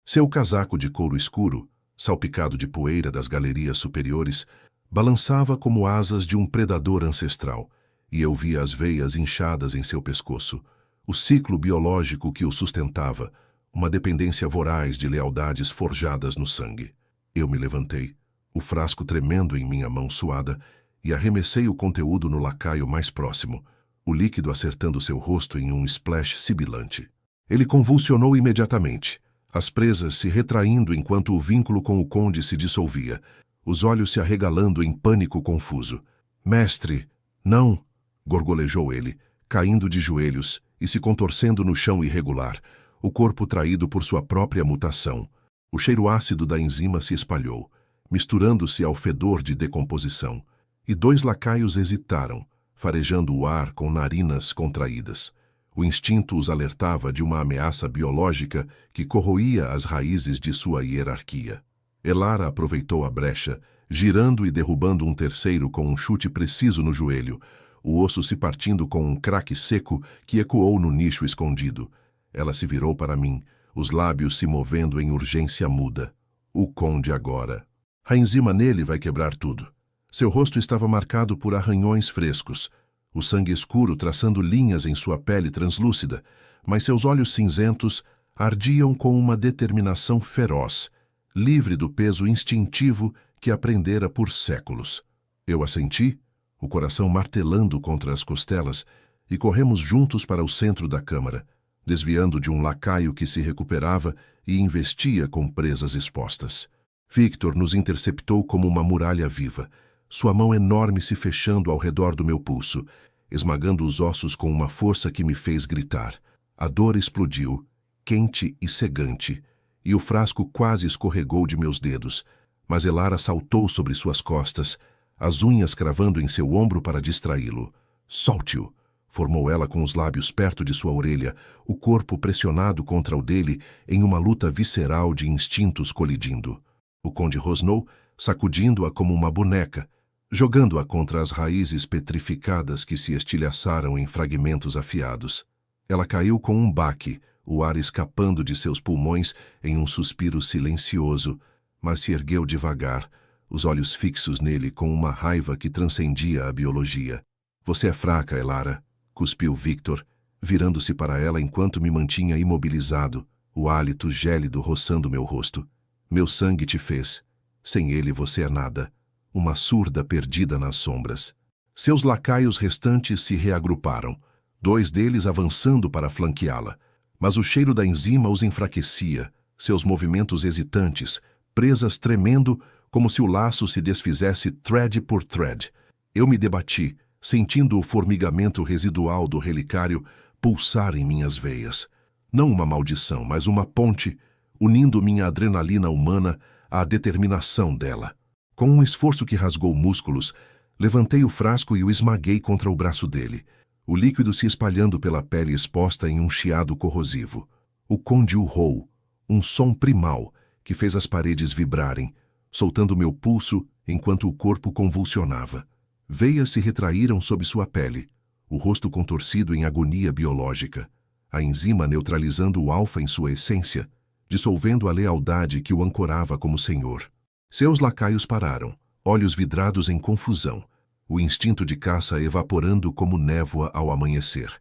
A: Seu casaco de couro escuro, salpicado de poeira das galerias superiores, balançava como asas de um predador ancestral, e eu via as veias inchadas em seu pescoço, o ciclo biológico que o sustentava, uma dependência voraz de lealdades forjadas no sangue. Eu me levantei, o frasco tremendo em minha mão suada, e arremessei o conteúdo no lacaio mais próximo, o líquido acertando seu rosto em um splash sibilante. Ele convulsionou imediatamente, as presas se retraindo enquanto o vínculo com o conde se dissolvia, os olhos se arregalando em pânico confuso. "Mestre, não!" gorgolejou ele, caindo de joelhos e se contorcendo no chão irregular, o corpo traído por sua própria mutação. O cheiro ácido da enzima se espalhou, misturando-se ao fedor de decomposição, e dois lacaios hesitaram, farejando o ar com narinas contraídas. O instinto os alertava de uma ameaça biológica que corroía as raízes de sua hierarquia. Elara aproveitou a brecha, girando e derrubando um terceiro com um chute preciso no joelho, o osso se partindo com um craque seco que ecoou no nicho escondido. Ela se virou para mim, os lábios se movendo em urgência muda. O conde agora. A enzima nele vai quebrar tudo. Seu rosto estava marcado por arranhões frescos, o sangue escuro traçando linhas em sua pele translúcida, mas seus olhos cinzentos ardiam com uma determinação feroz, livre do peso instintivo que aprendera por séculos. Eu assenti, o coração martelando contra as costelas, e corremos juntos para o centro da câmara, desviando de um lacaio que se recuperava e investia com presas expostas. Victor nos interceptou como uma muralha viva, sua mão enorme se fechando ao redor do meu pulso, esmagando os ossos com uma força que me fez gritar. A dor explodiu, quente e cegante, e o frasco quase escorregou de meus dedos, mas Elara saltou sobre suas costas, as unhas cravando em seu ombro para distraí-lo. Solte-o! Formou ela com os lábios perto de sua orelha, o corpo pressionado contra o dele em uma luta visceral de instintos colidindo. O conde rosnou, sacudindo-a como uma boneca, jogando-a contra as raízes petrificadas que se estilhaçaram em fragmentos afiados. Ela caiu com um baque, o ar escapando de seus pulmões em um suspiro silencioso, mas se ergueu devagar, os olhos fixos nele com uma raiva que transcendia a biologia. Você é fraca, Elara, cuspiu Victor, virando-se para ela enquanto me mantinha imobilizado, o hálito gélido roçando meu rosto. Meu sangue te fez. Sem ele você é nada. Uma surda perdida nas sombras. Seus lacaios restantes se reagruparam, 2 deles avançando para flanqueá-la. Mas o cheiro da enzima os enfraquecia, seus movimentos hesitantes, presas tremendo como se o laço se desfizesse thread por thread. Eu me debati, sentindo o formigamento residual do relicário pulsar em minhas veias. Não uma maldição, mas uma ponte, unindo minha adrenalina humana à determinação dela. Com um esforço que rasgou músculos, levantei o frasco e o esmaguei contra o braço dele, o líquido se espalhando pela pele exposta em um chiado corrosivo. O conde urrou, um som primal que fez as paredes vibrarem, soltando meu pulso enquanto o corpo convulsionava. Veias se retraíram sob sua pele, o rosto contorcido em agonia biológica, a enzima neutralizando o alfa em sua essência, dissolvendo a lealdade que o ancorava como senhor. Seus lacaios pararam, olhos vidrados em confusão, o instinto de caça evaporando como névoa ao amanhecer.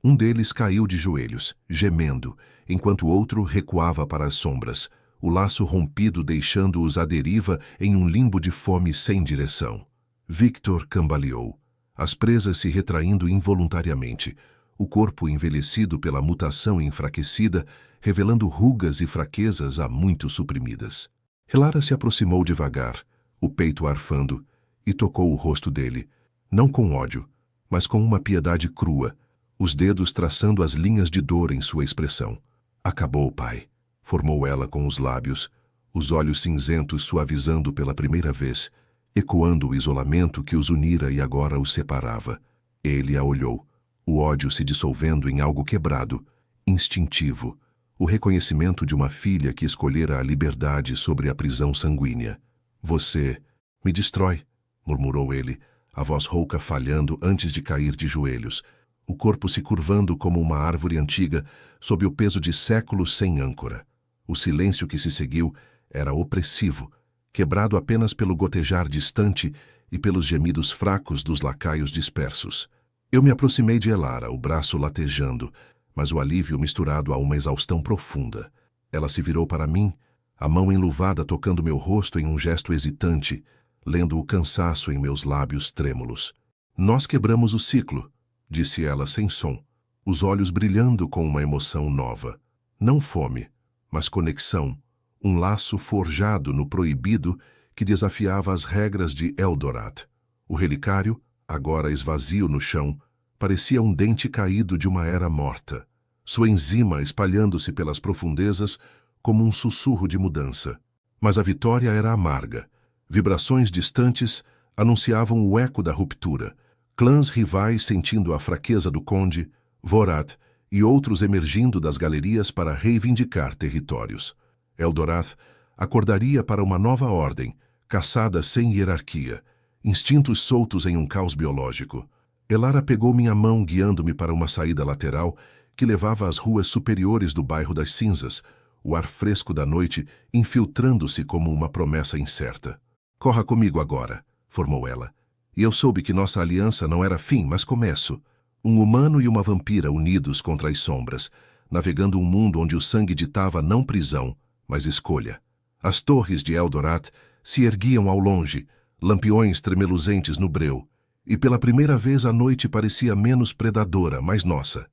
A: Um deles caiu de joelhos, gemendo, enquanto o outro recuava para as sombras, o laço rompido deixando-os à deriva em um limbo de fome sem direção. Victor cambaleou, as presas se retraindo involuntariamente, o corpo envelhecido pela mutação enfraquecida, revelando rugas e fraquezas há muito suprimidas. Elara se aproximou devagar, o peito arfando, e tocou o rosto dele, não com ódio, mas com uma piedade crua, os dedos traçando as linhas de dor em sua expressão. Acabou, pai, formou ela com os lábios, os olhos cinzentos suavizando pela primeira vez, ecoando o isolamento que os unira e agora os separava. Ele a olhou, o ódio se dissolvendo em algo quebrado, instintivo, o reconhecimento de uma filha que escolhera a liberdade sobre a prisão sanguínea. Você me destrói, murmurou ele, a voz rouca falhando antes de cair de joelhos, o corpo se curvando como uma árvore antiga sob o peso de séculos sem âncora. O silêncio que se seguiu era opressivo, quebrado apenas pelo gotejar distante e pelos gemidos fracos dos lacaios dispersos. Eu me aproximei de Elara, o braço latejando, mas o alívio misturado a uma exaustão profunda. Ela se virou para mim, a mão enluvada tocando meu rosto em um gesto hesitante, lendo o cansaço em meus lábios trêmulos. Nós quebramos o ciclo, disse ela sem som, os olhos brilhando com uma emoção nova. Não fome, mas conexão, um laço forjado no proibido que desafiava as regras de Eldorath. O relicário, agora esvazio no chão, parecia um dente caído de uma era morta, sua enzima espalhando-se pelas profundezas como um sussurro de mudança. Mas a vitória era amarga. Vibrações distantes anunciavam o eco da ruptura. Clãs rivais sentindo a fraqueza do conde, Vorath e outros emergindo das galerias para reivindicar territórios. Eldorath acordaria para uma nova ordem, caçada sem hierarquia, instintos soltos em um caos biológico. Elara pegou minha mão guiando-me para uma saída lateral que levava às ruas superiores do bairro das Cinzas, o ar fresco da noite infiltrando-se como uma promessa incerta. Corra comigo agora, formou ela. E eu soube que nossa aliança não era fim, mas começo. Um humano e uma vampira unidos contra as sombras, navegando um mundo onde o sangue ditava não prisão, mas escolha. As torres de Eldorath se erguiam ao longe, lampiões tremeluzentes no breu, E pela primeira vez a noite parecia menos predadora, mais nossa.